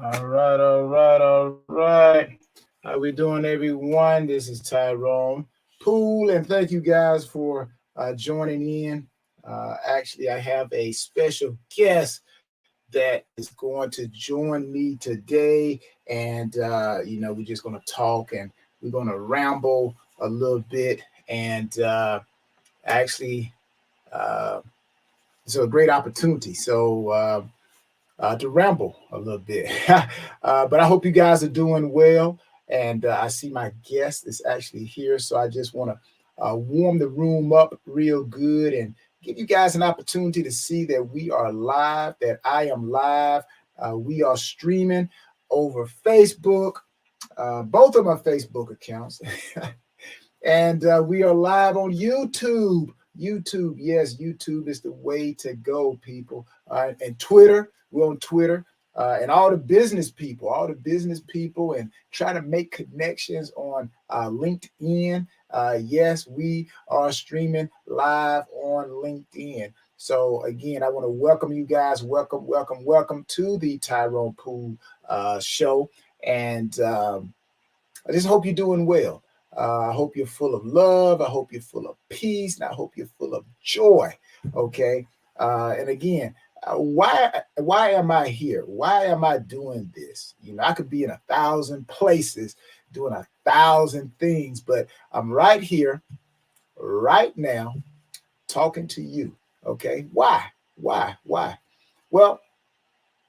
All right, all right, all right. How we doing, everyone? This is Tyrone Poole, and thank you guys for joining in. Actually, I have a special guest that is going to join me today, and we're just going to talk and we're going to ramble a little bit, and actually, uh, it's a great opportunity. To ramble a little bit. But I hope you guys are doing well. And I see my guest is actually here. So I just want to warm the room up real good and give you guys an opportunity to see that we are live, that I am live. We are streaming over Facebook, both of my Facebook accounts. And we are live on YouTube. YouTube, yes, YouTube is the way to go, people. And Twitter, we're on Twitter. And all the business people, and try to make connections on LinkedIn. Yes, we are streaming live on LinkedIn. So again, I want to welcome you guys. Welcome, welcome, welcome to the Tyrone Poole show. And I just hope you're doing well. I hope you're full of love. I hope you're full of peace. And I hope you're full of joy. Okay. And again, why am I here? Why am I doing this? I could be in 1,000 places doing 1,000 things, but I'm right here, right now, talking to you. Okay. Why? Why? Why? Well,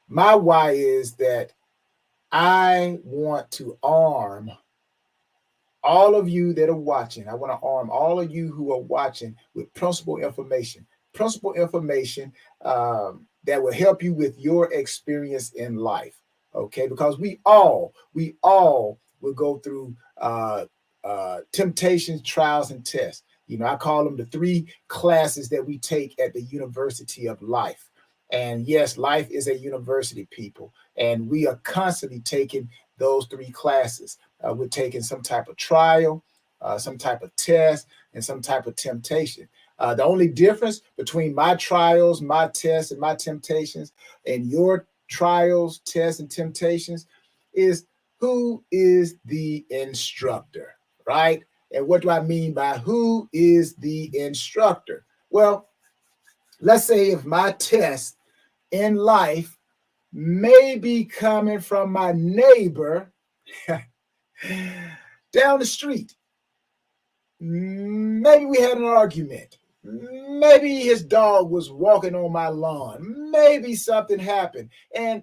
my why is that I want to arm all of you that are watching. I want to arm all of you who are watching with principal information that will help you with your experience in life. Okay, because we all will go through temptations, trials, and tests. I call them the three classes that we take at the University of Life. And yes, life is a university, people, and we are constantly taking those three classes. We're taking some type of trial, some type of test, and some type of temptation. The only difference between my trials, my tests, and my temptations, and your trials, tests, and temptations is who is the instructor, right? And what do I mean by who is the instructor? Well, let's say if my test in life may be coming from my neighbor down the street. Maybe we had an argument. Maybe his dog was walking on my lawn. Maybe something happened. And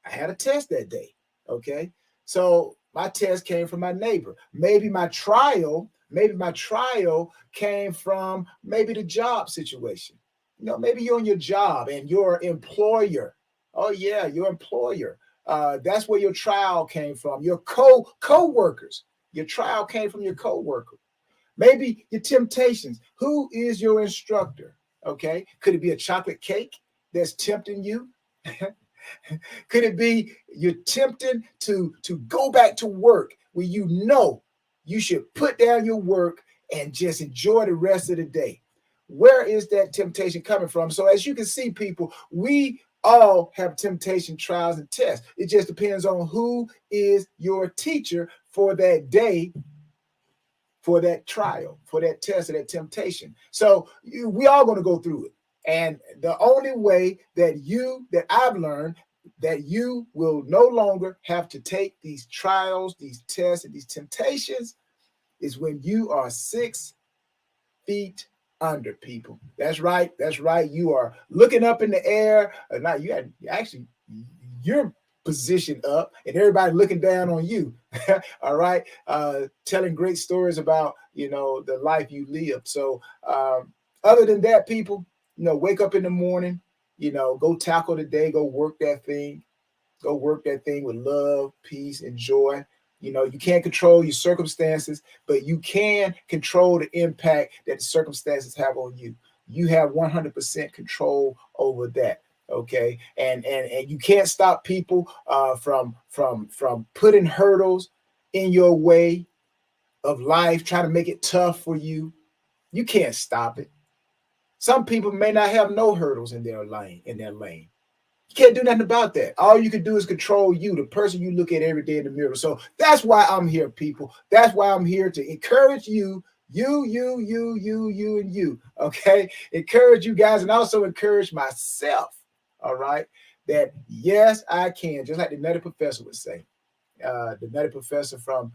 I had a test that day. Okay. So my test came from my neighbor. Maybe my trial came from maybe the job situation. Maybe you're on your job and your employer. Oh yeah, your employer. That's where your trial came from. Your co-workers. Your trial came from your co-worker. Maybe your temptations. Who is your instructor? Okay. Could it be a chocolate cake that's tempting you? Could it be you're tempted to go back to work where you should put down your work and just enjoy the rest of the day? Where is that temptation coming from? So as you can see, people, we all have temptation, trials, and tests. It just depends on who is your teacher for that day, for that trial, for that test, or that temptation. So we all going to go through it. And the only way that I've learned that you will no longer have to take these trials, these tests, and these temptations is when you are 6 feet under, people. That's right. That's right. You are looking up in the air. Not you had actually you're positioned up and everybody looking down on you. All right. Telling great stories about, the life you live. So other than that, people, wake up in the morning, go tackle the day, go work that thing. Go work that thing with love, peace, and joy. You can't control your circumstances, but you can control the impact that the circumstances have on you. You have 100% control over that. Okay, and you can't stop people from putting hurdles in your way of life, trying to make it tough for you. You can't stop it. Some people may not have no hurdles in their lane. You can't do nothing about that. All you can do is control you, the person you look at every day in the mirror. So that's why I'm here, people. That's why I'm here to encourage you, and you. Okay, encourage you guys, and also encourage myself. All right, that yes, I can. Just like the Nutty Professor would say. The Nutty Professor from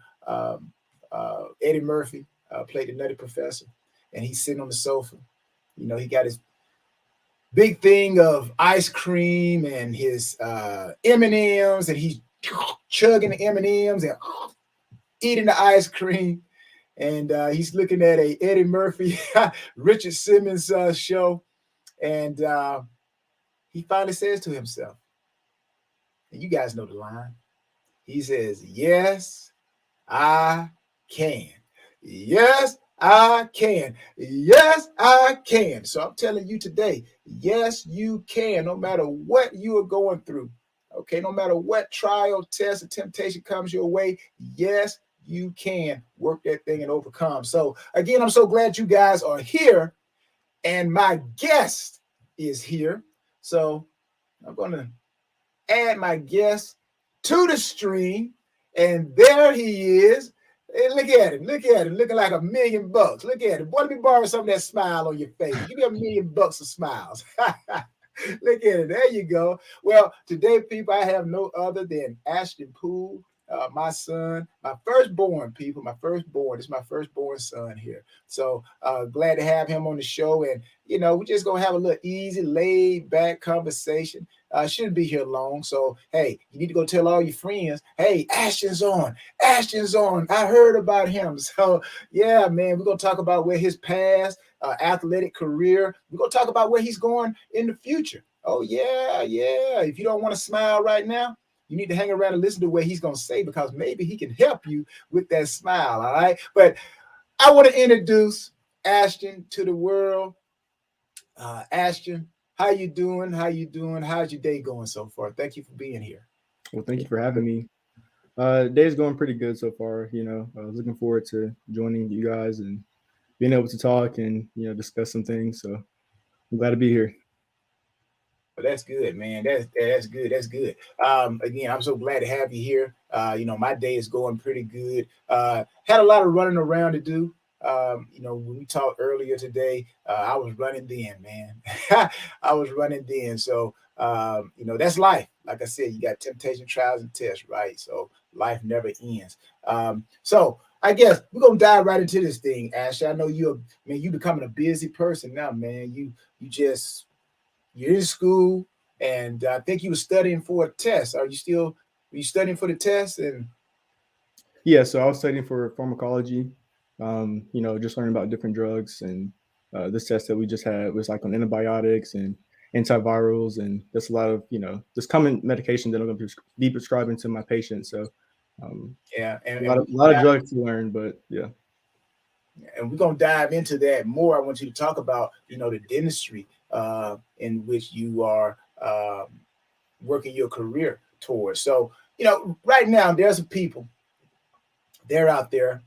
Eddie Murphy played the Nutty Professor, and he's sitting on the sofa. You know, he got his big thing of ice cream and his M&Ms, and he's chugging the M&Ms and eating the ice cream. And he's looking at a Eddie Murphy, Richard Simmons show, and he finally says to himself, and you guys know the line. He says, "Yes, I can. Yes, I can. Yes, I can." So I'm telling you today, yes, you can, no matter what you are going through. Okay, no matter what trial, test, or temptation comes your way, yes, you can work that thing and overcome. So again, I'm so glad you guys are here, and my guest is here. So I'm going to add my guest to the stream, and there he is. Hey, look at him, looking like $1 million. Look at him. Boy, let me borrow some of that smile on your face. Give me $1 million of smiles. Look at it. There you go. Well, today, people, I have no other than Ashton Poole, my son, my firstborn, people, my firstborn. It's my firstborn son here. So glad to have him on the show. And, you know, we're just going to have a little easy, laid back conversation. Shouldn't be here long. So, hey, you need to go tell all your friends, hey, Ashton's on. Ashton's on. I heard about him. So, yeah, man, we're going to talk about where his past athletic career. We're going to talk about where he's going in the future. Oh, yeah. If you don't want to smile right now, you need to hang around and listen to what he's going to say, because maybe he can help you with that smile. All right. But I want to introduce Ashton to the world. Ashton, how you doing? How's your day going so far? Thank you for being here. Well, thank you for having me. Day's going pretty good so far. I was looking forward to joining you guys and being able to talk and discuss some things. So I'm glad to be here. Well, that's good, man. That's good. That's good. Again, I'm so glad to have you here. My day is going pretty good. Had a lot of running around to do. When we talked earlier today, I was running then, man. I was running then. So, that's life. Like I said, you got temptation, trials, and tests, right? So life never ends. So I guess we're gonna dive right into this thing, Ashley. I know you becoming a busy person now, man. You're in school, and I think you were studying for a test. Are you studying for the test? And Yeah, so I was studying for pharmacology. Just learning about different drugs, and this test that we just had was like on antibiotics and antivirals, and there's a lot of this common medication that I'm going to be prescribing to my patients. So yeah, a lot of drugs to learn, but yeah. And we're gonna dive into that more. I want you to talk about the dentistry in which you are working your career towards. So right now there's some people, they're out there,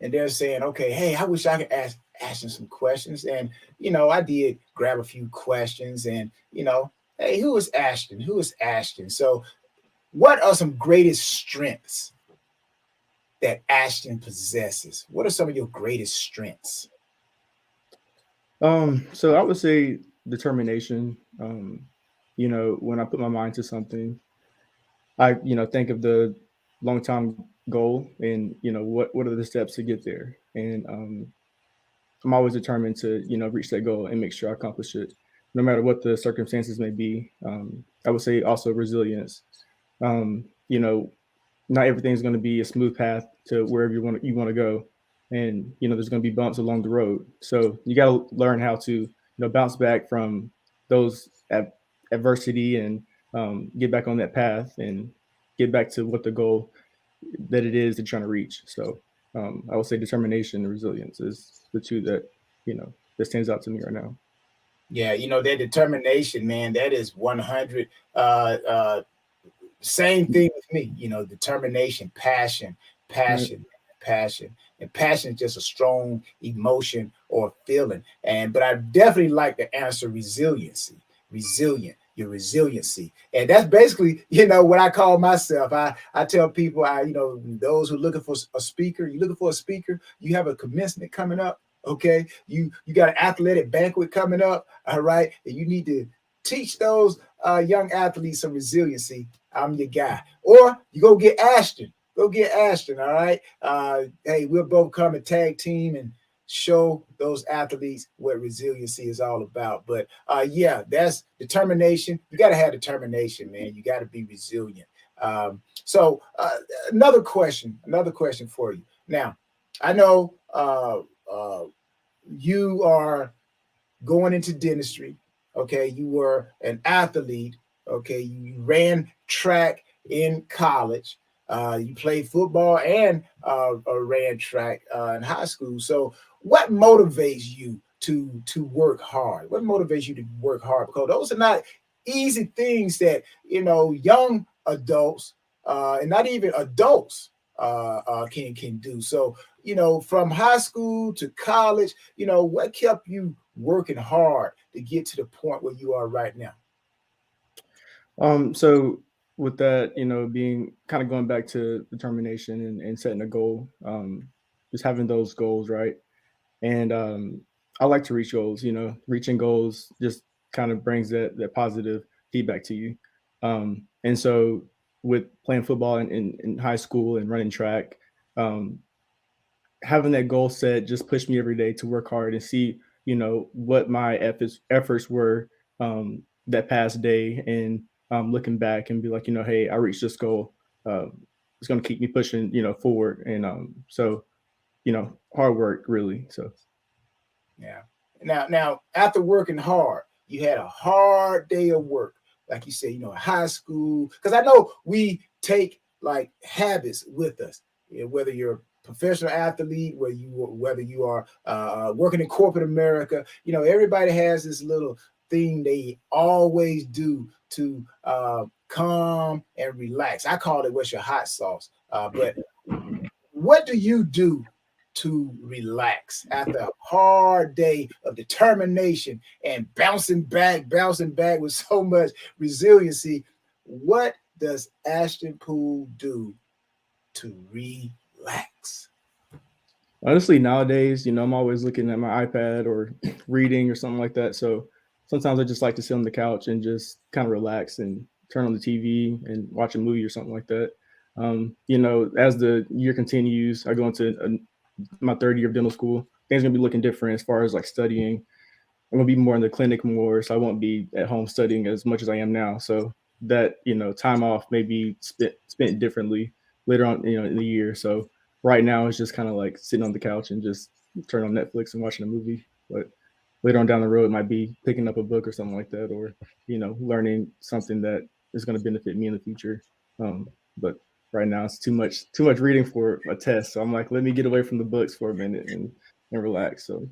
and they're saying, okay, hey, I wish I could ask some questions. And I did grab a few questions, and hey, who is Ashton? Who is Ashton? So what are some greatest strengths that Ashton possesses? What are some of your greatest strengths? So I would say determination. When I put my mind to something, I think of the long time goal, and what are the steps to get there, and I'm always determined to reach that goal and make sure I accomplish it, no matter what the circumstances may be. I would say also resilience. Um, you know, Not everything's going to be a smooth path to wherever you want to go, and there's going to be bumps along the road. So you got to learn how to bounce back from those adversity, and get back on that path and get back to what the goal that it is that you're trying to reach. So I would say determination and resilience is the two that that stands out to me right now. Yeah, that determination, man, that is 100. Same thing with me, determination, Right. passion, passion. And passion is just a strong emotion or feeling. But I definitely like to answer resiliency, resilient. your resiliency. And that's basically, what I call myself. I tell people, those who are looking for a speaker, you're looking for a speaker, you have a commencement coming up. Okay. You got an athletic banquet coming up. All right. And you need to teach those young athletes some resiliency. I'm your guy. Or you go get Ashton. Go get Ashton. All right. Hey, we'll both come and tag team and show those athletes what resiliency is all about. But yeah, that's determination. You got to have determination, man. You got to be resilient. So another question for you. Now, I know you are going into dentistry. Okay, you were an athlete. Okay, you ran track in college. You played football and ran track in high school. So, what motivates you to work hard? What motivates you to work hard? Because those are not easy things that young adults and not even adults can do. So, from high school to college, what kept you working hard to get to the point where you are right now? So with that, being kind of going back to determination and setting a goal, just having those goals, right? And I like to reach goals. Reaching goals just kind of brings that positive feedback to you. And so with playing football in high school and running track, um, having that goal set just pushed me every day to work hard and see, what my efforts were that past day, and looking back and be like, hey, I reached this goal. It's going to keep me pushing, forward. And so, hard work really. So Yeah. Now, after working hard, you had a hard day of work, like you said, high school. Because I know we take like habits with us, whether you're a professional athlete, whether you are working in corporate America. Everybody has this little thing they always do to calm and relax. I call it what's your hot sauce. But what do you do to relax after a hard day of determination and bouncing back with so much resiliency? What does Ashton Poole do to relax? honestly, nowadays, I'm always looking at my iPad or reading or something like that. So sometimes I just like to sit on the couch and just kind of relax and turn on the TV and watch a movie or something like that. As the year continues, I go into my third year of dental school. Things are gonna be looking different as far as like studying. I'm gonna be more in the clinic more, so I won't be at home studying as much as I am now. So that time off may be spent differently later on, in the year. So right now it's just kind of like sitting on the couch and just turn on Netflix and watching a movie. But later on down the road, it might be picking up a book or something like that, or learning something that is going to benefit me in the future. But right now it's too much reading for a test. So I'm like, let me get away from the books for a minute and relax. So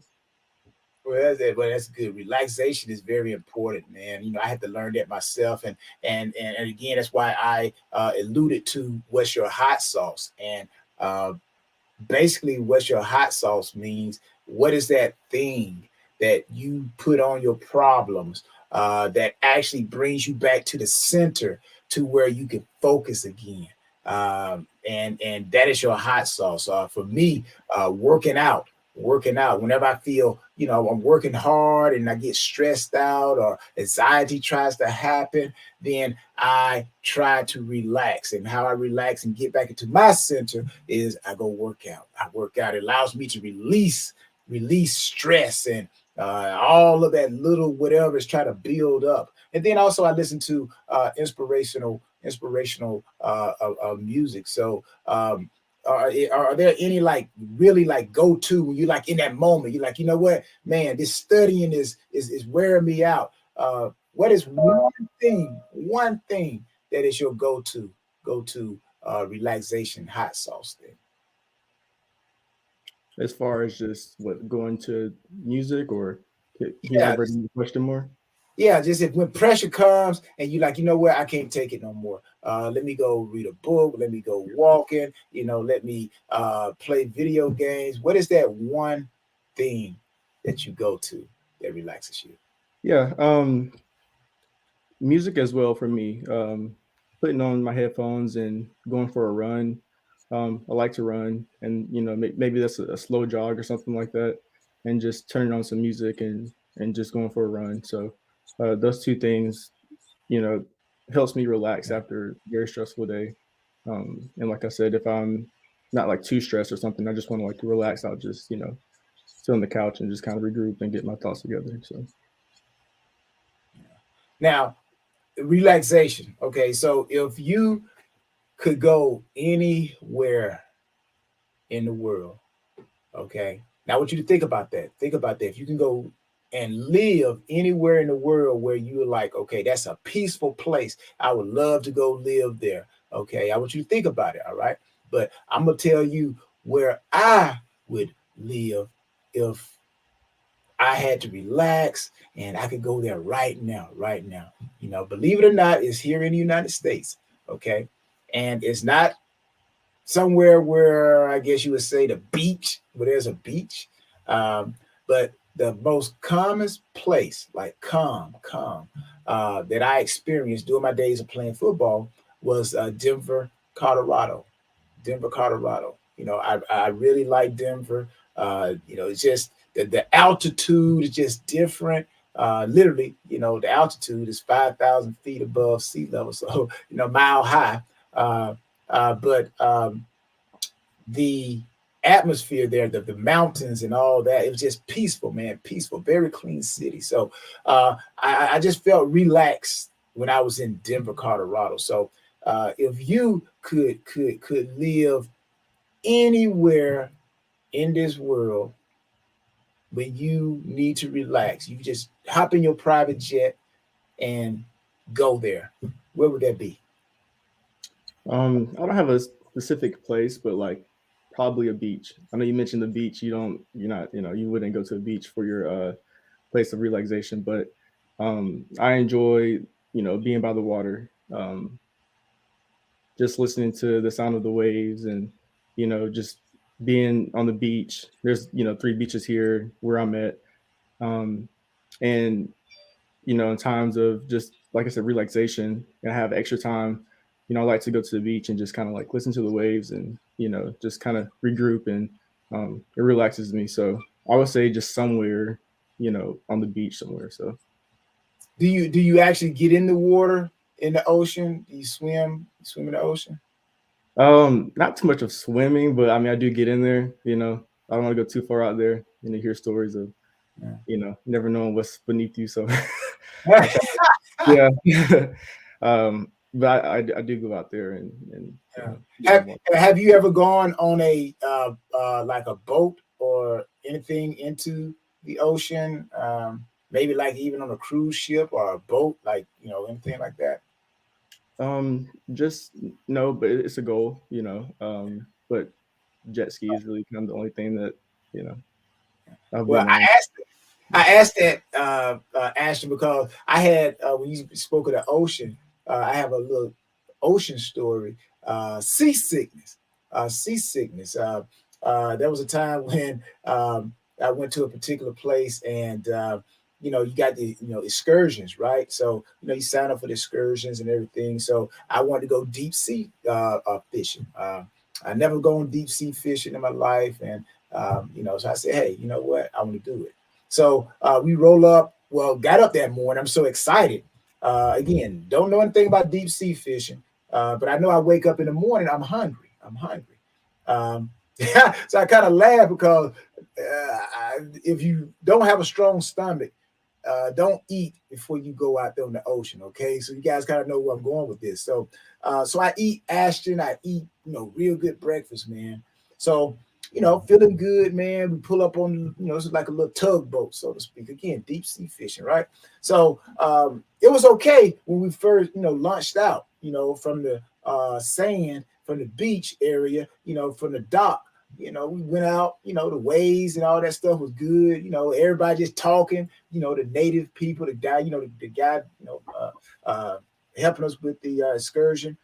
Well, that's good. Relaxation is very important, man. I had to learn that myself, and again, that's why I alluded to what's your hot sauce, and uh, basically what's your hot sauce means what is that thing that you put on your problems that actually brings you back to the center to where you can focus again, and that is your hot sauce. For me, working out whenever I feel I'm working hard and I get stressed out or anxiety tries to happen, then I try to relax. And how I relax and get back into my center is I go work out. I work out. It allows me to release stress and all of that little whatever is trying to build up. And then also I listen to inspirational music. So are there any like really like go to when you like in that moment you're like, what, man, this studying is wearing me out? What is one thing that is your go to relaxation hot sauce thing? as far as just what going to music, or can you Yeah, elaborate on the question more? yeah, just if when pressure comes and you like, what, I can't take it no more. Let me go read a book, let me go walking, let me play video games. What is that one thing that you go to that relaxes you? Yeah. Music as well for me. Putting on my headphones and going for a run. I like to run, and maybe that's a slow jog or something like that, and just turning on some music and just going for a run. So those two things, you know, helps me relax after a very stressful day. And like I said, if I'm not like too stressed or something, I just want to like relax. I'll just sit on the couch and just kind of regroup and get my thoughts together. So Now, relaxation. Okay, so if you could go anywhere in the world, okay, now I want you to think about that. Think about that. If you can go and live anywhere in the world where you're like, okay, that's a peaceful place. I would love to go live there. Okay, I want you to think about it. All right, but I'm gonna tell you where I would live if I had to relax and I could go there right now, right now. Believe it or not, it's here in the United States. Okay. And it's not somewhere where I guess you would say the beach, where there's a beach. But the most calmest place, like calm, that I experienced during my days of playing football was Denver, Colorado. Denver, Colorado. I really like Denver. It's just the altitude is just different. Literally, the altitude is 5,000 feet above sea level, so mile high. But the atmosphere there, the mountains and all that, it was just peaceful, man, peaceful, very clean city. So I just felt relaxed when I was in Denver, Colorado. So if you could live anywhere in this world when you need to relax, you just hop in your private jet and go there. Where would that be? I don't have a specific place, but like probably a beach. I know you mentioned the beach. You're not, you wouldn't go to a beach for your place of relaxation, but I enjoy, being by the water, just listening to the sound of the waves and, just being on the beach. There's, three beaches here where I'm at. Um, and in times of just like I said, relaxation and have extra time, I like to go to the beach and just kind of like listen to the waves and just kind of regroup and it relaxes me. So I would say just somewhere, on the beach somewhere. So Do you actually get in the water in the ocean? Do you swim in the ocean? not too much of swimming, but I mean I do get in there. I don't want to go too far out there and hear stories of Yeah. never knowing what's beneath you. So I yeah. But I do go out there and Yeah. get in the Have water. Have you ever gone on a like a boat or anything into the ocean? Maybe like even on a cruise ship or a boat, like anything like that. Just no, but it's a goal, but jet ski is really kind of the only thing that you know I'll be Well, mind. I asked that Ashton because I had when you spoke of the ocean, I have a little ocean story. Seasickness, seasickness. There was a time when I went to a particular place and. You got the excursions, right? So you sign up for the excursions and everything. So I wanted to go deep sea fishing. I never gone deep sea fishing in my life, and so I said, hey, you know what? I want to do it. So we roll up. Well, got up that morning. I'm so excited. Again, don't know anything about deep sea fishing, but I know I wake up in the morning. I'm hungry. I'm hungry. Um, so I kind of laugh because if you don't have a strong stomach, don't eat before you go out there in the ocean. Okay, so you guys kind of know where I'm going with this. So I eat Ashton. I eat real good breakfast, man. So feeling good, man. We pull up on it's like a little tugboat, so to speak. Again, deep sea fishing, right? So it was okay when we first launched out, from the sand, from the beach area, from the dock. We went out, the waves and all that stuff was good. Everybody just talking, the native people, the guy, the guy, helping us with the excursion.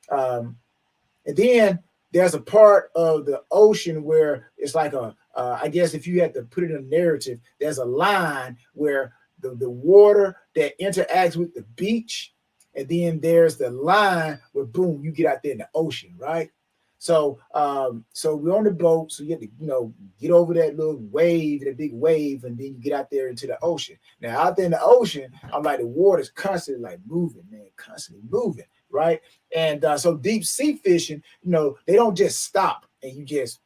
Um, and then there's a part of the ocean where it's like I guess if you had to put it in a narrative, there's a line where the water that interacts with the beach and then there's the line where boom, you get out there in the ocean, right? So we're on the boat, so you have to, get over that little wave, that big wave, and then you get out there into the ocean. Now out there in the ocean, I'm like the water's constantly like moving, man, constantly moving, right? And so deep sea fishing, they don't just stop and you just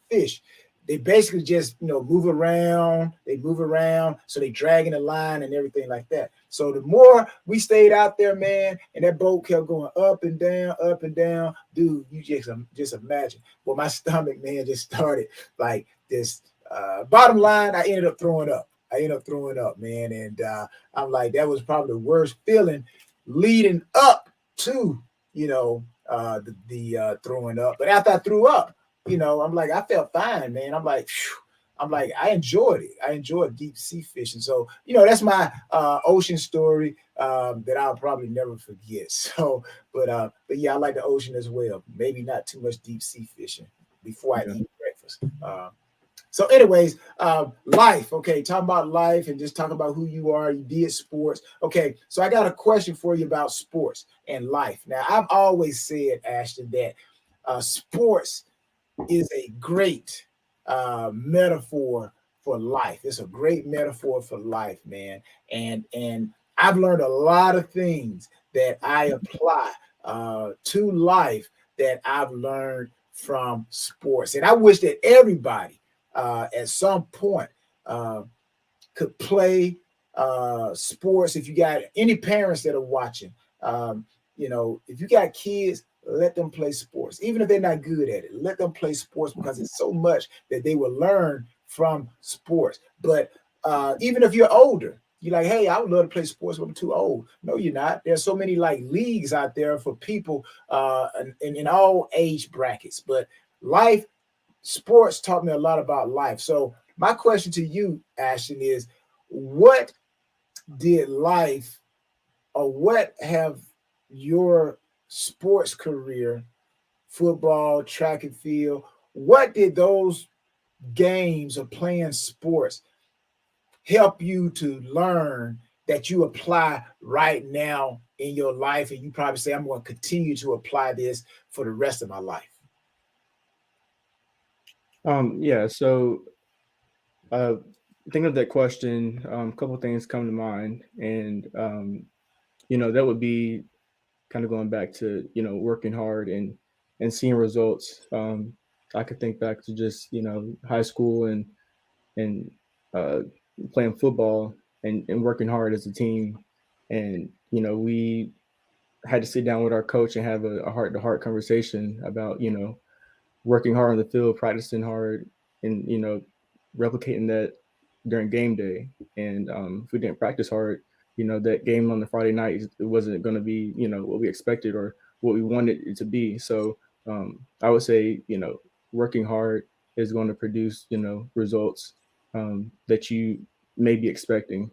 fish. They basically just move around. They move around, so they dragging the line and everything like that. So the more we stayed out there, man, and that boat kept going up and down, dude, you just imagine. Well, my stomach, man, just started like this. Bottom line, I ended up throwing up. Man, and I'm like, that was probably the worst feeling leading up to the throwing up. But after I threw up, I'm like, I felt fine, man. I'm like, phew. I'm like, I enjoyed it. I enjoyed deep sea fishing. So, that's my ocean story that I'll probably never forget. But yeah, I like the ocean as well. Maybe not too much deep sea fishing before I Yeah. eat breakfast. So, anyways, life. Okay, talking about life and just talking about who you are. You did sports. Okay, so I got a question for you about sports and life. Now, I've always said, Ashton, that sports is a great metaphor for life. It's a great metaphor for life, man. And I've learned a lot of things that I apply to life that I've learned from sports. And I wish that everybody at some point uh, could play sports. If you got any parents that are watching, if you got kids, let them play sports, even if they're not good at it. Let them play sports because it's so much that they will learn from sports. But even if you're older, you're like, hey, I would love to play sports, but I'm too old. No, you're not. There's so many like leagues out there for people in all age brackets. But life sports taught me a lot about life. So my question to you, Ashton, is what did life or what have your sports career, football, track and field, what did those games of playing sports help you to learn that you apply right now in your life? And you probably say, I'm going to continue to apply this for the rest of my life. Yeah. So, uh, thinking of that question, a couple of things come to mind, and that would be kind of going back to working hard and seeing results. I could think back to just high school and uh, playing football and working hard as a team, and we had to sit down with our coach and have a heart-to-heart conversation about working hard on the field, practicing hard, and replicating that during game day. And if we didn't practice hard, that game on the Friday night, it wasn't going to be what we expected or what we wanted it to be. So I would say working hard is going to produce results that you may be expecting.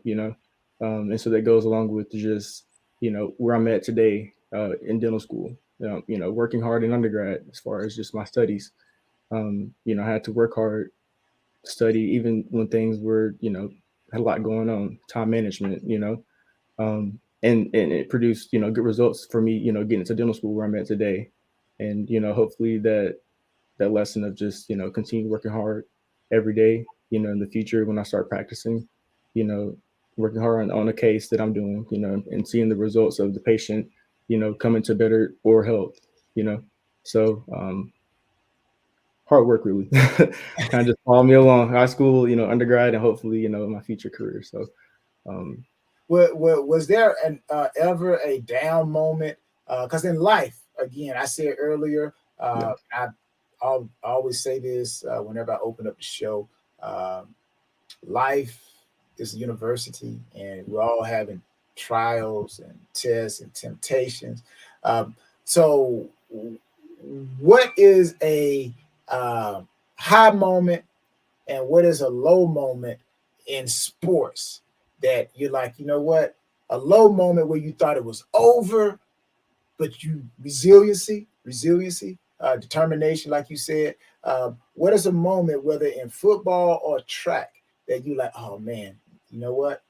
And so that goes along with just where I'm at today in dental school. Working hard in undergrad as far as just my studies. I had to work hard, study, even when things were, had a lot going on, time management, and it produced, good results for me, getting to dental school where I'm at today. And, hopefully that lesson of just, continue working hard every day, in the future when I start practicing, you know, working hard on a case that I'm doing, and seeing the results of the patient, coming to better or health, you know. So hard work really kind of just follow me along high school, undergrad, and hopefully, my future career. So um, Was there an ever a down moment? Because in life, again, I said earlier, yeah, I always say this whenever I open up the show. Um, Life is a university, and we're all having trials and tests and temptations. Um, so, what is a high moment and what is a low moment in sports that you're like, you know what? A low moment where you thought it was over, but you resiliency, determination, like you said. What is a moment, whether in football or track, that you like, oh man, you know what?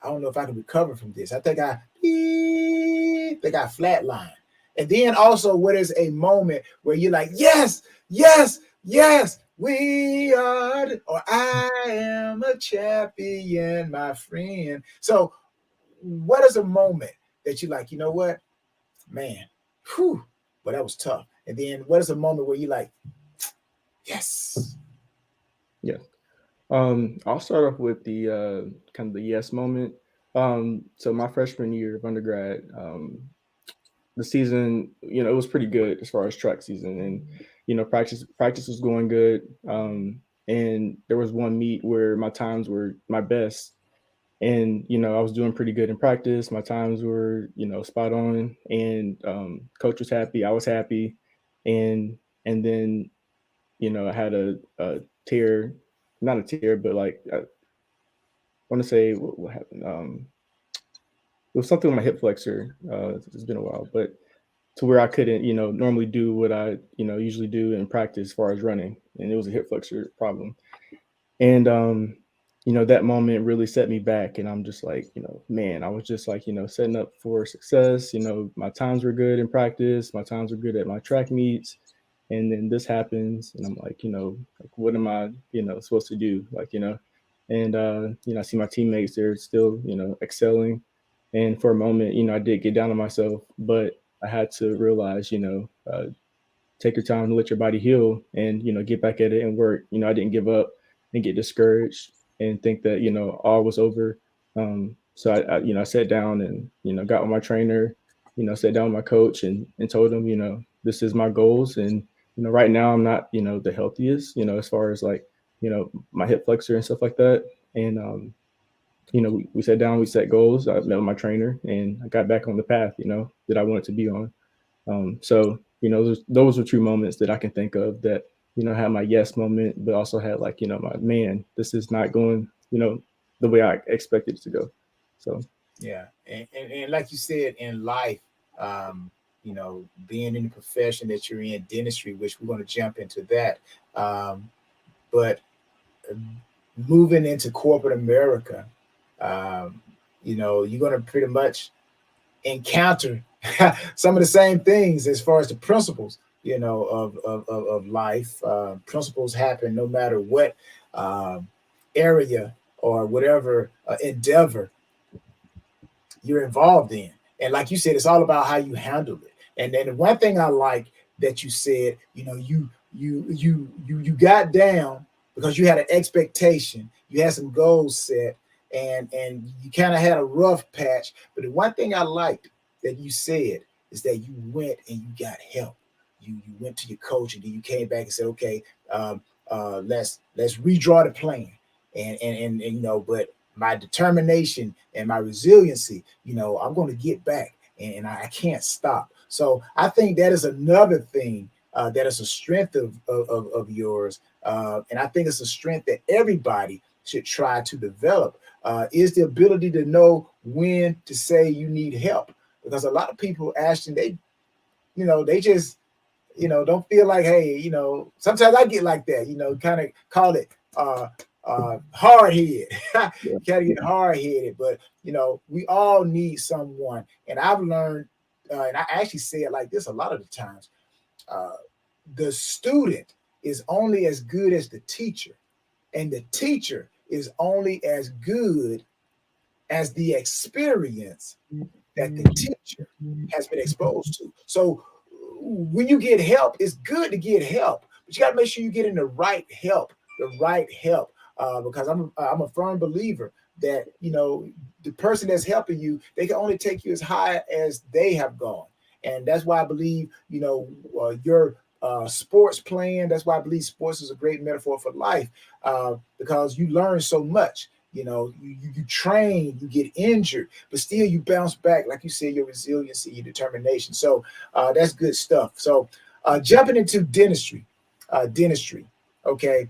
I don't know if I can recover from this. I think I flatline. And then also, what is a moment where you're like, yes, yes, yes, we are, or I am a champion, my friend. So, what is a moment that you like, you know what, man, whew, but that was tough. And then what is a moment where you like, yes, Yeah. I'll start off with the kind of the yes moment. So my freshman year of undergrad, the season, it was pretty good as far as track season, and practice was going good. And there was one meet where my times were my best, and I was doing pretty good in practice. My times were spot on, and coach was happy, I was happy, and then I had a tear, not a tear, but like I want to say what happened. It was something with my hip flexor. It's been a while, but to where I couldn't, normally do what I, usually do in practice as far as running, and it was a hip flexor problem. And that moment really set me back, and I'm just like, man, I was just like, setting up for success. My times were good in practice, my times were good at my track meets, and then this happens, and I'm like, like what am I, supposed to do, like, and I see my teammates, they're still, excelling, and for a moment, I did get down on myself, but I had to realize, take your time to let your body heal, and get back at it and work. I didn't give up and get discouraged and think that all was over. So I sat down and got with my trainer, sat down with my coach, and told him, this is my goals. And right now I'm not the healthiest, as far as like my hip flexor and stuff like that. And we sat down, we set goals. I met with my trainer, and I got back on the path that I wanted to be on. So those were true moments that I can think of that had my yes moment, but also had like my man, this is not going the way I expected it to go. So yeah. And like you said, in life, being in the profession that you're in, dentistry, which we're going to jump into that. But moving into corporate America, um, you're going to pretty much encounter some of the same things as far as the principles, of life. Principles happen no matter what um, area or whatever endeavor you're involved in. And like you said, it's all about how you handle it. And then one thing I like that you said, you got down because you had an expectation, you had some goals set, and you kind of had a rough patch. But the one thing I liked that you said is that you went and you got help. You went to your coach, and then you came back and said, okay, let's redraw the plan. And but my determination and my resiliency, I'm going to get back, and I can't stop. So I think that is another thing that is a strength of yours. And I think it's a strength that everybody should try to develop, is the ability to know when to say you need help. Because a lot of people, Ashton, they just, don't feel like, hey, sometimes I get like that, kind of call it hard head. yeah, You gotta get hard headed, but we all need someone. And I've learned, and I actually say it like this a lot of the times: uh, the student is only as good as the teacher, and the teacher is only as good as the experience that the teacher has been exposed to. So when you get help, it's good to get help, but you got to make sure you get in the right help, because I'm a firm believer that the person that's helping you, they can only take you as high as they have gone. And that's why I believe your sports plan. That's why I believe sports is a great metaphor for life, because you learn so much. You train, you get injured, but still you bounce back. Like you said, your resiliency, your determination. So that's good stuff. So jumping into dentistry. Okay.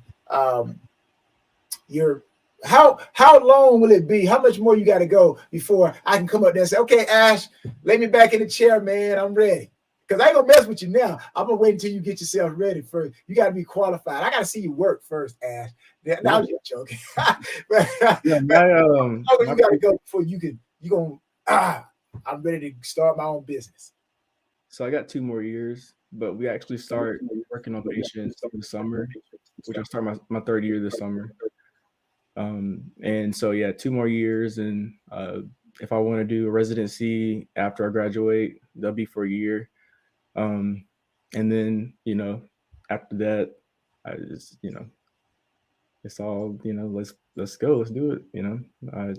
You're how long will it be? How much more you got to go before I can come up there and say, okay, Ash, lay me back in the chair, man. I'm ready. Because I ain't gonna mess with you now. I'm gonna wait until you get yourself ready first. You gotta be qualified. I gotta see you work first, Ash. Now I'm just joking. but, Yeah, you gotta go before I'm ready to start my own business. so I got 2 more years, but we actually start working on patients in the summer, which I'll start my third year this summer. And so yeah, 2 more years, and if I want to do a residency after I graduate, that'll be for a year. Um, and then after that, I just it's all let's go, let's do it. I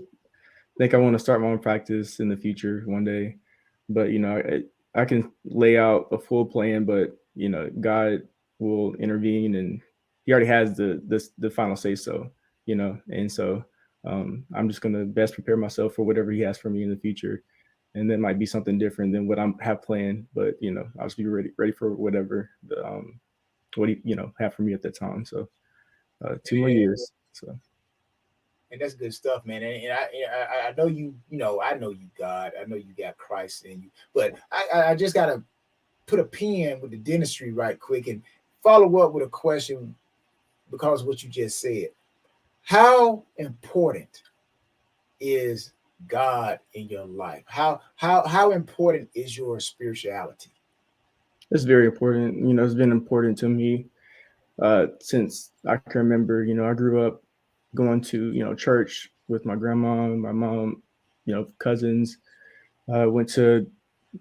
think I want to start my own practice in the future one day, but I can lay out a full plan, but God will intervene, and He already has the final say so. And so I'm just gonna best prepare myself for whatever He has for me in the future, and that might be something different than what I have planned. But I'll just be ready for whatever what He have for me at that time. So 2 more years. So. And that's good stuff, man. And I know I know you, God. I know you got Christ in you. But I just gotta put a pin with the dentistry right quick and follow up with a question because of what you just said. How important is God in your life? How important is your spirituality? It's very important. It's been important to me since I can remember. I grew up going to church with my grandma, my mom, cousins. Went to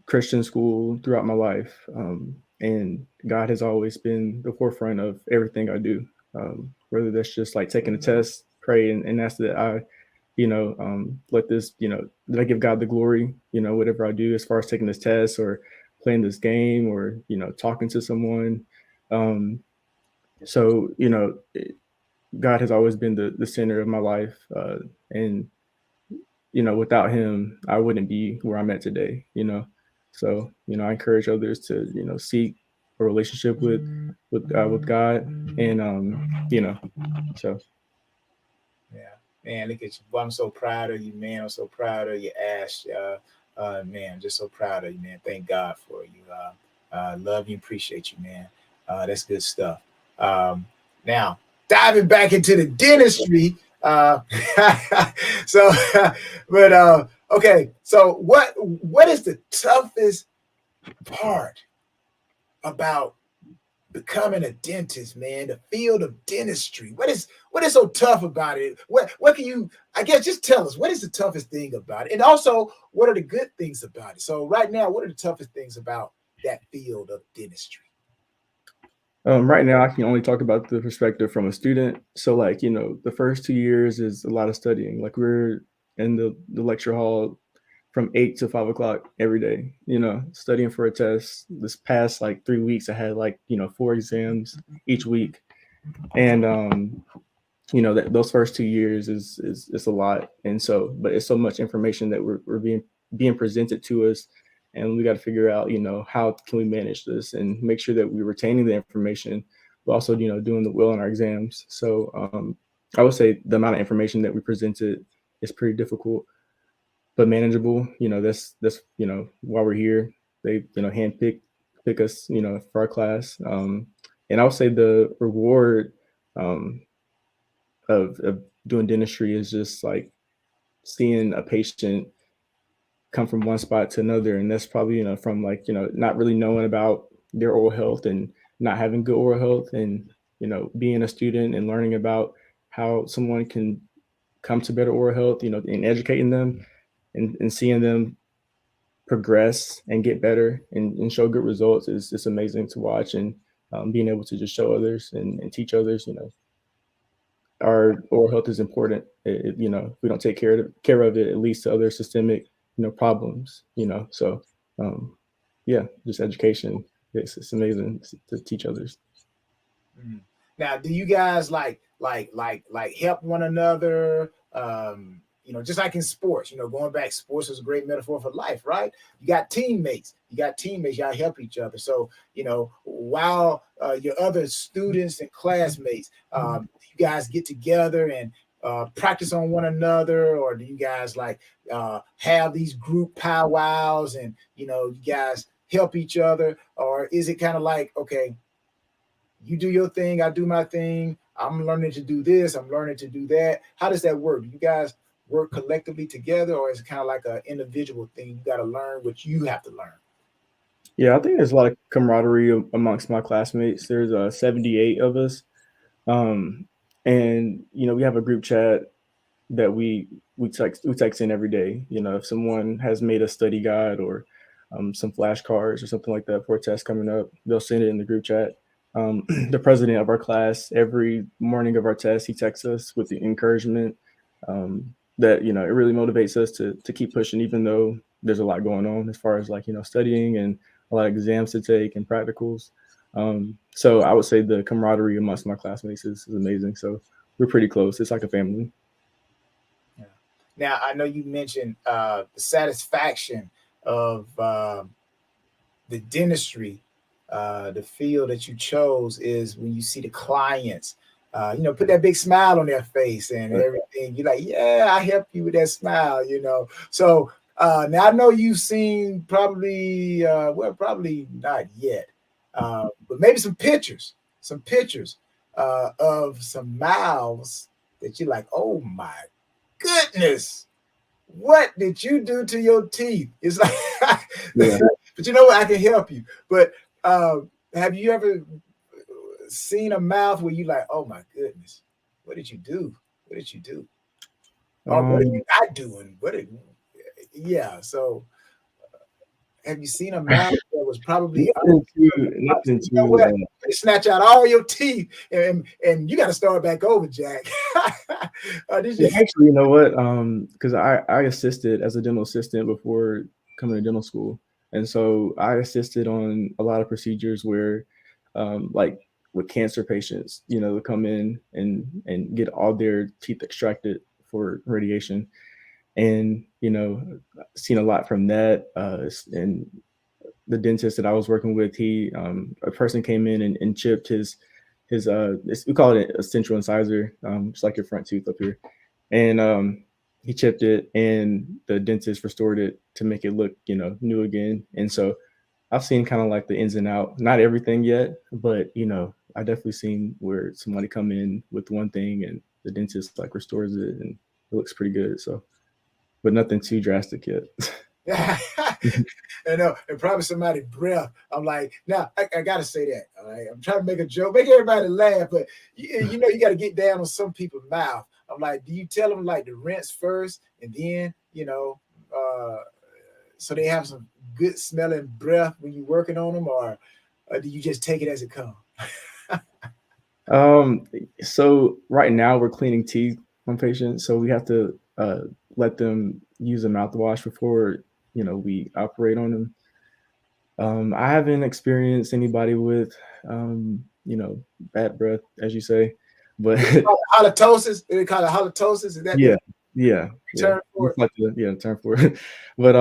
Christian school throughout my life, and God has always been the forefront of everything I do. Whether that's just like taking a test, pray, and ask that I, let this, that I give God the glory. Whatever I do, as far as taking this test or playing this game or talking to someone. So God has always been the center of my life, and without Him, I wouldn't be where I'm at today. So I encourage others to seek a relationship with God, and so. Yeah, man, look at you. Well, I'm so proud of you, man. I'm so proud of you, Ash. Man, I'm just so proud of you, man. Thank God for you. Love you, appreciate you, man. That's good stuff. Now, diving back into the dentistry. So, but okay. So, what is the toughest part about becoming a dentist, man? The field of dentistry. What is so tough about it? What can you, I guess, just tell us what is the toughest thing about it, and also what are the good things about it? So right now, what are the toughest things about that field of dentistry? Right now, I can only talk about the perspective from a student. So, like, the first 2 years is a lot of studying. Like, we're in the lecture hall from 8 to 5 o'clock every day, studying for a test. This past like 3 weeks, I had like, 4 exams each week. And, that those first 2 years is a lot. And so, but it's so much information that we're being presented to us, and we got to figure out how can we manage this and make sure that we're retaining the information, but also doing the well in our exams. So I would say the amount of information that we presented is pretty difficult but manageable. That's why we're here. They hand pick us for our class. And I would say the reward um, of doing dentistry is just like seeing a patient come from one spot to another, and that's probably from like not really knowing about their oral health and not having good oral health, and being a student and learning about how someone can come to better oral health, and educating them, and seeing them progress and get better, and show good results is just amazing to watch. And being able to just show others and teach others, our oral health is important. If we don't take care of it, it leads to other systemic, problems. So yeah, just education. It's amazing to teach others. Mm. Now, do you guys like help one another? Just like in sports, going back, sports is a great metaphor for life, right? You got teammates, y'all help each other. So, while your other students and classmates, you guys get together and practice on one another, or do you guys like have these group powwows and you guys help each other, or is it kind of like, okay, you do your thing, I do my thing. I'm learning to do this, I'm learning to do that. How does that work? Do you guys work collectively together, or is it kind of like an individual thing? You got to learn what you have to learn. Yeah, I think there's a lot of camaraderie amongst my classmates. There's 78 of us, um, and we have a group chat that we text in every day. If someone has made a study guide or some flashcards or something like that for a test coming up, they'll send it in the group chat. The president of our class, every morning of our test, he texts us with the encouragement that it really motivates us to keep pushing, even though there's a lot going on as far as studying and a lot of exams to take and practicals. So I would say the camaraderie amongst my classmates is amazing. So we're pretty close. It's like a family. Yeah. Now, I know you mentioned the satisfaction of the dentistry, the field that you chose is when you see the clients, put that big smile on their face and everything. You're like, yeah, I help you with that smile. So now I know you've seen probably, probably not yet, but maybe some pictures of some mouths that you're like, oh my goodness, what did you do to your teeth? It's like, Yeah. but you know what? I can help you. But have you ever seen a mouth where you like, oh my goodness, what did you do? What did you do? Or what are you not doing? Yeah. So have you seen a mouth that was probably nothing you know too what? They snatch out all your teeth and you got to start back over, Jack. Yeah, actually, you know what? Because I assisted as a dental assistant before coming to dental school, and so I assisted on a lot of procedures where, like with cancer patients, they come in and get all their teeth extracted for radiation, and seen a lot from that. And the dentist that I was working with, a person came in and chipped his we call it a central incisor, just like your front tooth up here, and he chipped it, and the dentist restored it to make it look new again. And so I've seen kind of like the ins and out, not everything yet, but I definitely seen where somebody come in with one thing and the dentist like restores it and it looks pretty good. So, but nothing too drastic yet. And probably somebody's breath. I'm like, now I gotta say that. All right, I'm trying to make a joke, make everybody laugh, but you got to get down on some people's mouth. I'm like, do you tell them like to rinse first and then so they have some good smelling breath when you're working on them, or do you just take it as it comes? So right now we're cleaning teeth on patients, so we have to let them use a mouthwash before we operate on them. I haven't experienced anybody with bad breath, as you say, but Halitosis. They call it halitosis. Is that yeah, term for it? like the term for it. But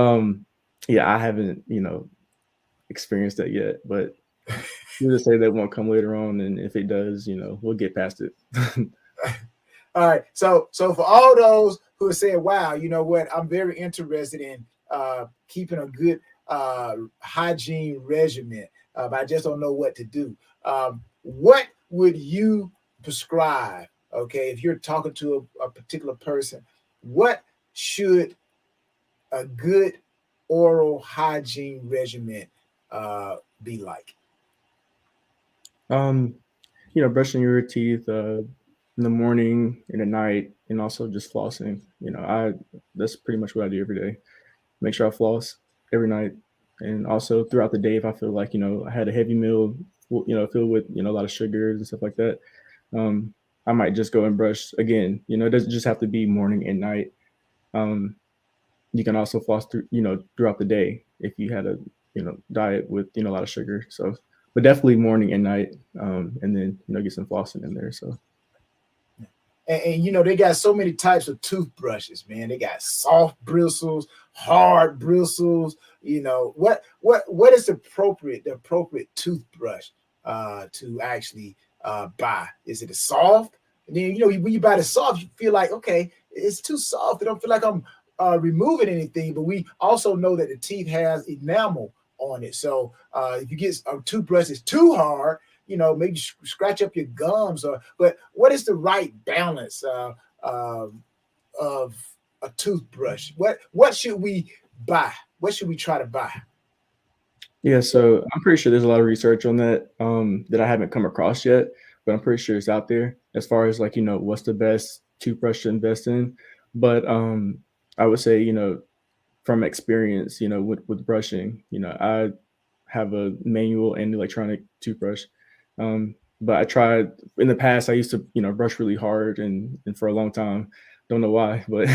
yeah, I haven't experienced that yet, but we'll just say that won't come later on, and if it does, we'll get past it. All right. So for all those who are saying, wow, you know what, I'm very interested in keeping a good hygiene regimen, but I just don't know what to do. What would you prescribe? Okay, if you're talking to a particular person, what should a good oral hygiene regimen be like? Brushing your teeth in the morning and at night, and also just flossing. That's pretty much what I do every day. Make sure I floss every night, and also throughout the day, if I feel like I had a heavy meal, filled with a lot of sugars and stuff like that, I might just go and brush again. It doesn't just have to be morning and night. You can also floss throughout the day if you had a diet with a lot of sugar. So, but definitely morning and night, and then get some flossing in there. So. And they got so many types of toothbrushes, man. They got soft bristles, hard bristles. What is the appropriate toothbrush to actually buy? Is it a soft? And then when you buy the soft, you feel like, okay, it's too soft. I don't feel like I'm removing anything. But we also know that the teeth has enamel on it. So if you get a toothbrush that's too hard, maybe scratch up your gums. But what is the right balance of a toothbrush? What should we buy? What should we try to buy? Yeah, so I'm pretty sure there's a lot of research on that that I haven't come across yet, but I'm pretty sure it's out there as far as like, what's the best toothbrush to invest in. But I would say, from experience, with brushing, I have a manual and electronic toothbrush. But I tried in the past, I used to, brush really hard and for a long time. Don't know why, but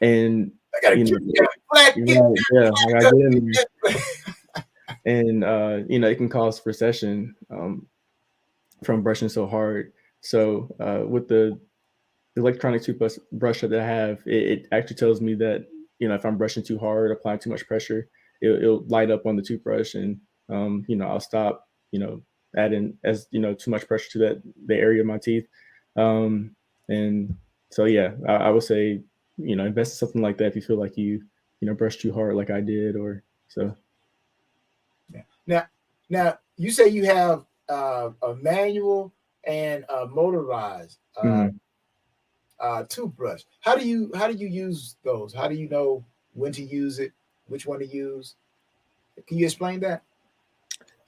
and I gotta you know, get that black. yeah, I gotta get in there. And it can cause recession from brushing so hard. So with the electronic toothbrush that I have, it actually tells me that if I'm brushing too hard, applying too much pressure, it'll light up on the toothbrush, and I'll stop adding as too much pressure to the area of my teeth. And so yeah, I would say invest in something like that if you feel like you brush too hard like I did, or so. Now you say you have a manual and a motorized toothbrush. How do you use those? How do you know when to use it, which one to use? Can you explain that?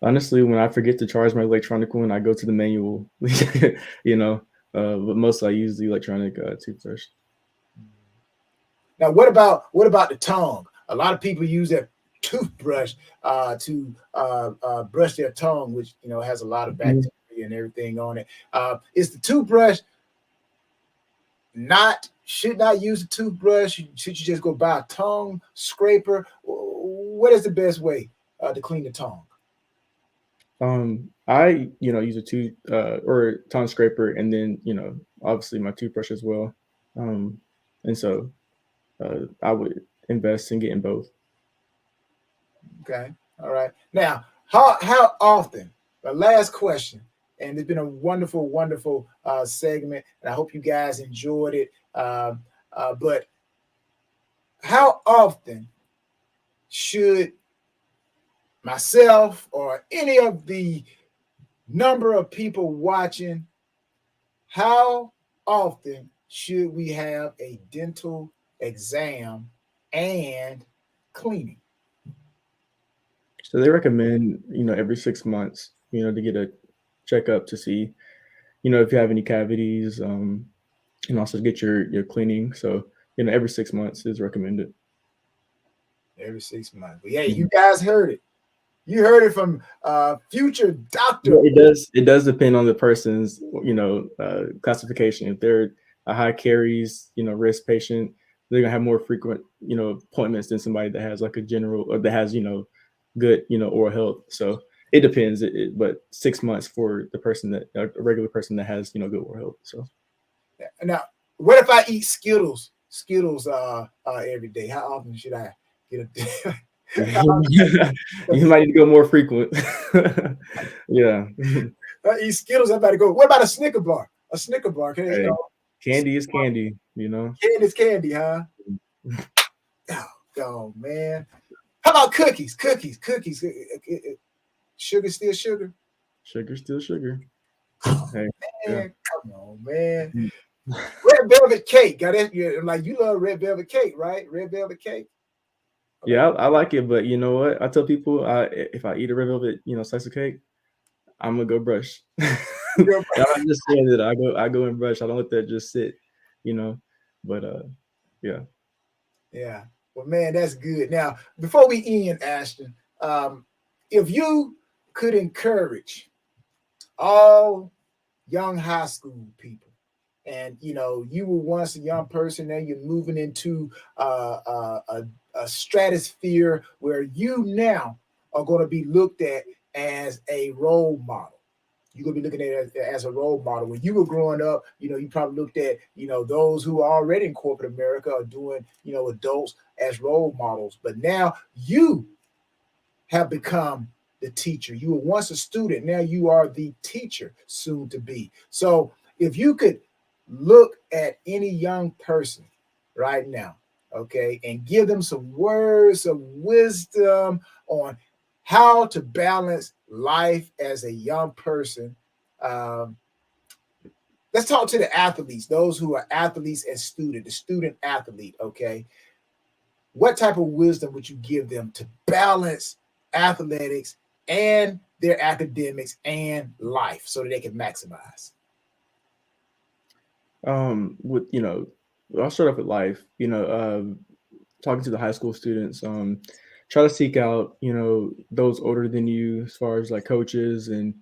Honestly, when I forget to charge my electronic one, I go to the manual. But mostly I use the electronic toothbrush. Now, what about the tongue? A lot of people use their toothbrush to brush their tongue, which has a lot of bacteria and everything on it. Is the toothbrush should not use a toothbrush? Should you just go buy a tongue scraper? What is the best way to clean the tongue? I use a tooth or tongue scraper, and then obviously my toothbrush as well. And so I would invest in getting both. Okay, all right. Now, how often? The last question, and it's been a wonderful, wonderful segment, and I hope you guys enjoyed it. But how often should myself or any of the number of people watching, how often should we have a dental exam and cleaning? So they recommend every 6 months to get a checkup to see if you have any cavities, and also get your cleaning. So every 6 months is recommended. Every 6 months. But yeah, you guys heard it. You heard it from future doctor. Yeah, it does depend on the person's classification. If they're a high caries risk patient, they're gonna have more frequent appointments than somebody that has like a general, or that has good oral health. So it depends. But 6 months for the person that a regular person that has good oral health. So now, what if I eat Skittles every day? How often should I get a you might need to go more frequent. Yeah. I eat Skittles, I better go. What about a Snicker bar? A Snicker bar, candy is candy, Candy is candy, huh? Oh man. How about cookies? Cookies. Sugar still sugar. Sugar still sugar. Hey, man, come on, man. Red velvet cake. Got it? Like you love red velvet cake, right? Red velvet cake. Okay. Yeah, I like it, but you know what? I tell people, if I eat a red velvet, slice of cake, I'm gonna go brush. I'm just saying that I go and brush. I don't let that just sit, But yeah. Yeah. Well, man, that's good. Now, before we end, Ashton, if you could encourage all young high school people, and you were once a young person, now you're moving into a stratosphere where you now are going to be looked at as a role model. You're going to be looking at it as a role model. When you were growing up, you probably looked at, those who are already in corporate America are doing, adults as role models. But now you have become the teacher. You were once a student. Now you are the teacher, soon to be. So if you could look at any young person right now okay, and give them some words of wisdom on how to balance life as a young person. Um, let's talk to the athletes, those who are athletes and student, the student athlete, okay? What type of wisdom would you give them to balance athletics and their academics and life so that they can maximize? With I'll start off with life. Talking to the high school students, try to seek out those older than you as far as like coaches and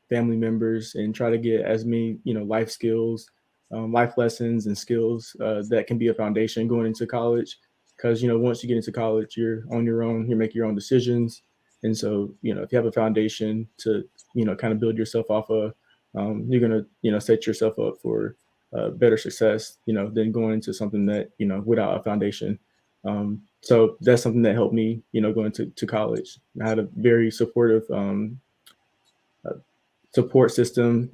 family members, and try to get as many life skills, life lessons and skills that can be a foundation going into college. Because once you get into college, you're on your own. You make your own decisions, and so if you have a foundation to kind of build yourself off of, you're gonna set yourself up for better success, than going into something that without a foundation. So that's something that helped me, going to college. I had a very supportive uh, support system,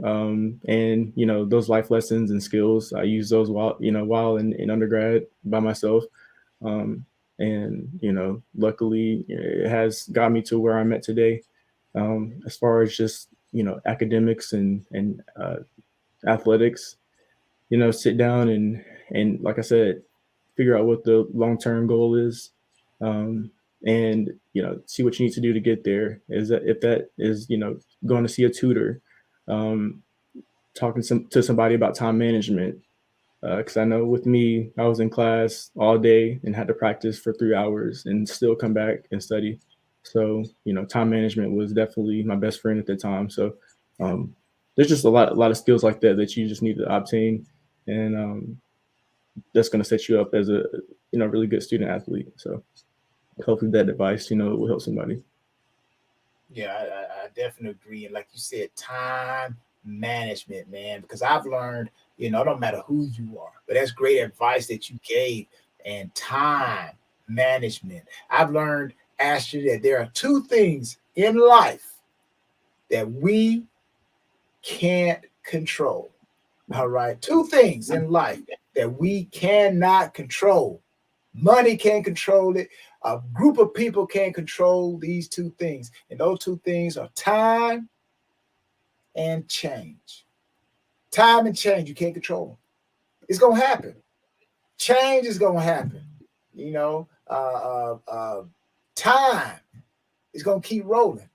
and those life lessons and skills. I used those while in undergrad by myself, um, and luckily it has got me to where I'm at today. As far as just academics and athletics, sit down and like I said, figure out what the long term goal is, um, and see what you need to do to get there. Is that if that is going to see a tutor, um, talking to somebody about time management, because I know with me, I was in class all day and had to practice for 3 hours and still come back and study. So time management was definitely my best friend at the time. So um, there's just a lot of skills like that that you just need to obtain, and that's going to set you up as a really good student athlete. So hopefully that advice will help somebody. Yeah, I definitely agree. And like you said, time management, man, because I've learned, it don't matter who you are, but that's great advice that you gave. And time management. I've learned, Ashley, that there are two things in life that we can't control. All right. Two things in life that we cannot control. Money can't control it. A group of people can't control these two things. And those two things are time and change. Time and change, you can't control them. It's going to happen. Change is going to happen. You know, time is going to keep rolling.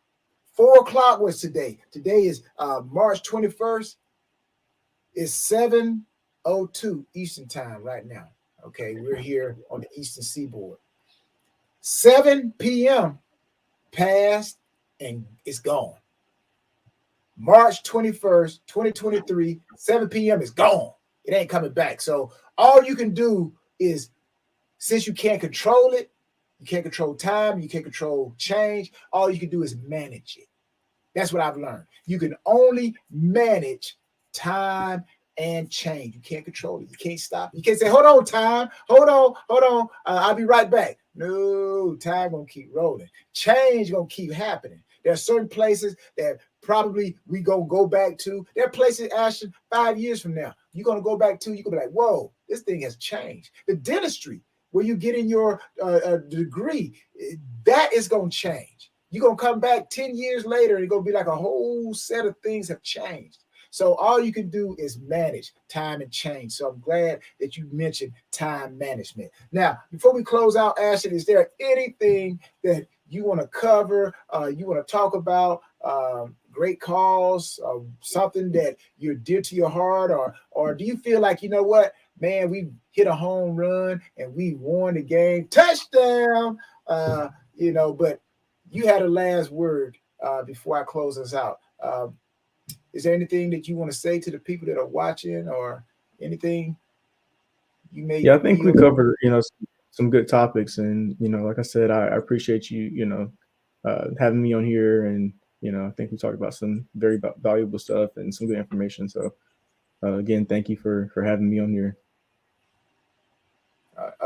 4 o'clock was today. Today is March 21st. It's 7:02 Eastern time right now. Okay, we're here on the Eastern Seaboard. 7 p.m. passed and it's gone. March 21st, 2023, 7 p.m. is gone. It ain't coming back. So all you can do is, since you can't control it, you can't control time, you can't control change, all you can do is manage it. That's what I've learned. You can only manage time and change. You can't control it. You can't stop it. You can't say, hold on, time. Hold on. I'll be right back. No, time gonna keep rolling. Change gonna keep happening. There are certain places that probably we gonna go back to. There are places, Ashton, 5 years from now, you're gonna go back to, you're gonna be like, whoa, this thing has changed. The dentistry, where you get in your degree, that is gonna change. You're going to come back 10 years later and it's going to be like a whole set of things have changed. So all you can do is manage time and change. So I'm glad that you mentioned time management. Now, before we close out, Ashton, is there anything that you want to cover, you want to talk about, great cause, something that you're dear to your heart, or do you feel like, you know what, man, we hit a home run and we won the game, touchdown, but you had a last word before I close us out. Is there anything that you want to say to the people that are watching, or anything you may Yeah, I think we feel? covered some good topics, and like I said, I appreciate you having me on here, and I think we talked about some very valuable stuff and some good information. So again, thank you for having me on here.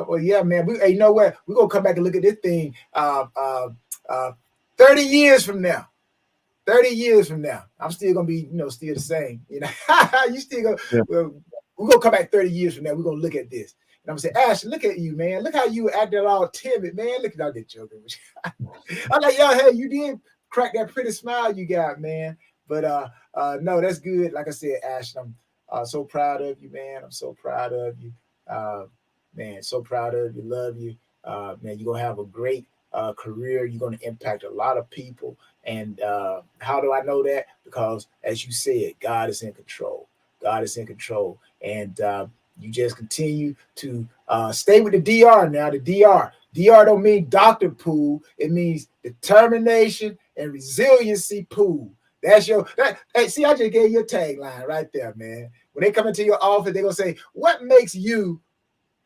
Well, yeah, man. You know what? We're gonna come back and look at this thing 30 years from now. 30 years from now, I'm still gonna be, still the same. You still gonna. Yeah. Well, we're gonna come back 30 years from now. We're gonna look at this. I'm gonna say, Ashton, look at you, man. Look how you acted all timid, man. Look at all that joking. I'm like, yo, hey, you did crack that pretty smile you got, man. But no, that's good. Like I said, Ashton, I'm so proud of you, man. I'm so proud of you, man. So proud of you. Love you, man. You're gonna have a great career. You're gonna impact a lot of people. And how do I know that? Because as you said, God is in control. God is in control, and you just continue to stay with the DR now. The DR don't mean Dr. Poole. It means determination and resiliency Poole. That's hey, see, I just gave you a tagline right there, man. When they come into your office, they're gonna say, what makes you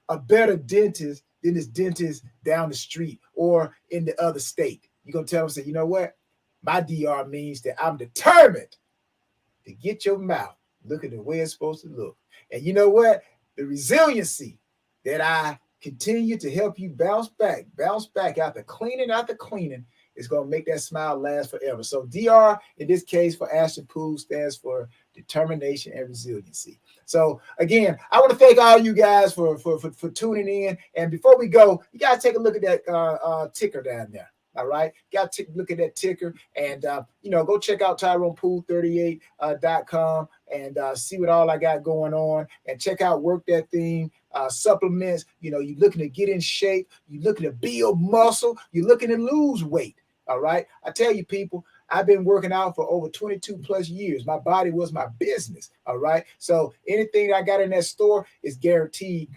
a better dentist than this dentist down the street or in the other state? You're gonna tell them, say, you know what? My DR means that I'm determined to get your mouth looking the way it's supposed to look. And you know what? The resiliency that I continue to help you bounce back after cleaning, is going to make that smile last forever. So DR, in this case for Ashton Poole, stands for determination and resiliency. So again, I want to thank all you guys for tuning in. And before we go, you got to take a look at that ticker down there. All right. Got to look at that ticker and, go check out TyronePoole38.com and see what all I got going on, and check out Work That Thing supplements. You're looking to get in shape. You're looking to build muscle. You're looking to lose weight. All right. I tell you, people, I've been working out for over 22 plus years. My body was my business. All right. So anything I got in that store is guaranteed.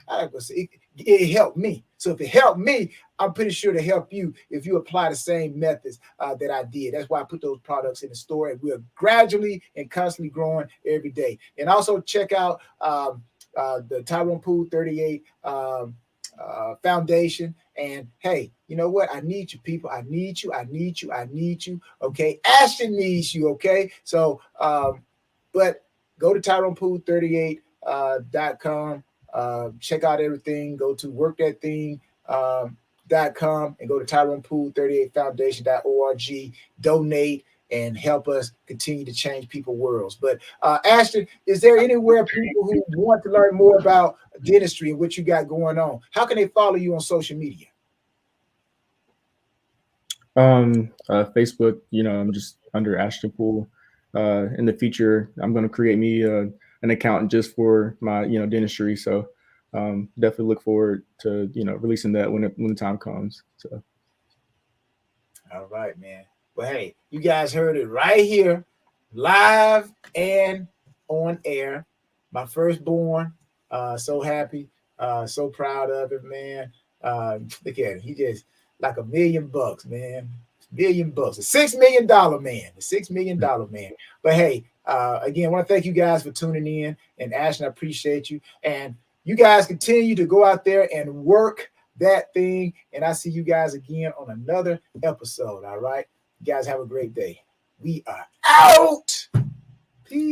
It helped me. So if it helped me, I'm pretty sure to help you if you apply the same methods that I did. That's why I put those products in the store, and we're gradually and constantly growing every day. And also check out the Tyrone Poole 38 Foundation. And hey, you know what? I need you, people. I need you. Okay. Ashton needs you. Okay. So, but go to TyronePoole38.com. Check out everything. Go to workthatthing.com and go to TyronePoole38Foundation.org. Donate and help us continue to change people's worlds. But Ashton, is there anywhere people who want to learn more about dentistry and what you got going on, how can they follow you on social media? Facebook, I'm just under Ashton Poole. In the future, I'm going to create me an account just for my, dentistry. So definitely look forward to, releasing that when the time comes. So. All right, man. Well, hey, you guys heard it right here, live and on air. My firstborn, so happy, so proud of it, man. Look at him. He just like $1 million, man. $1 million, a $6 million man, the $6 million man. But hey, again, I want to thank you guys for tuning in. And Ashton, I appreciate you. And you guys continue to go out there and work that thing. And I see you guys again on another episode. All right. You guys have a great day. We are out. Peace.